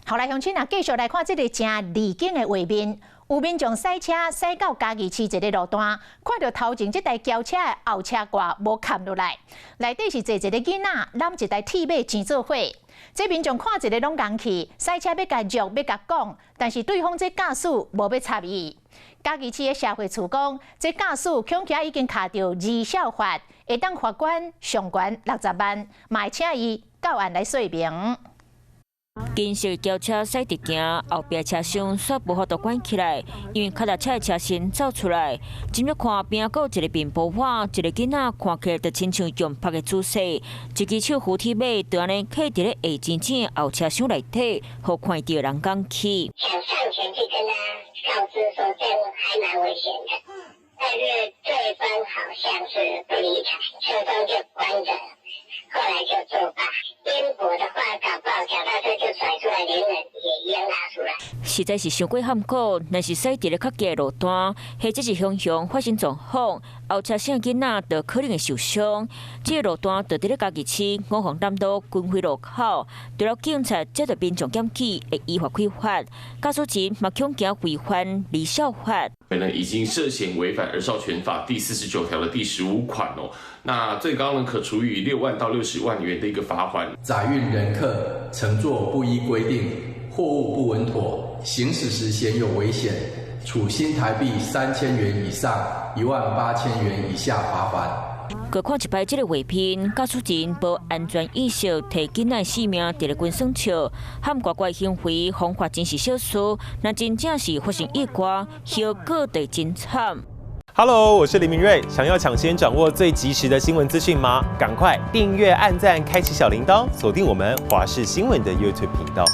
后来乡亲啊，继续来看这个正离经的画面。有民众驶车驶到嘉义市一个路段，看到头前这台轿车的后车挂无砍落来，内底是坐一个囡仔揽一台铁马钱做伙。这民众看一个拢硬气，驶车要甲肉要甲讲，但是对方这驾驶无要插伊。嘉义市的社会处讲，这驾驶恐惊已经卡到二小罚，会当罚款上悬60万，嘛会请伊到案来说明。金色轿车驶直行，后壁车厢煞无法度关起来，因为脚踏车的车身走出来。今日看边还有一个面包碗，一个囡仔看起来就亲像用拍的姿势，一支手扶梯马就安尼卡伫咧下前前后车厢内底，好看到人讲起。想上前去跟他告知说这样还蛮危险的，但是对方好像是不理睬，车窗就关着，后来就作罢。颠簸的话，搞不好脚踏车就甩出来，连人也一样拉出来。实在是伤过坎坷，若是驶伫咧较低的路段，或者是向向发生状况，后车厢囡仔就可能会受伤。这个路段就伫咧嘉义市五凤南路军会路口，除了警察接到民众检举，会依法开罚。驾驶人嘛恐惊违反离校法。可能已经涉嫌违反《儿少权法》第49条的第15款哦。那最高呢可处以6万到60万元的一个罚款。载运人客乘坐不依规定，货物不稳妥，行驶时显有危险，处新台币3000元以上18000元以下罚款。各看一摆这个画片，驾驶人无安全意识，摕囡仔性命伫咧滚耍笑，含怪怪行为，方法真是小事。若真正是发生意外，后果得真惨。Hello， 我是林明瑞。想要抢先掌握最及时的新闻资讯吗？赶快订阅、按赞、开启小铃铛，锁定我们华视新闻的 YouTube 频道。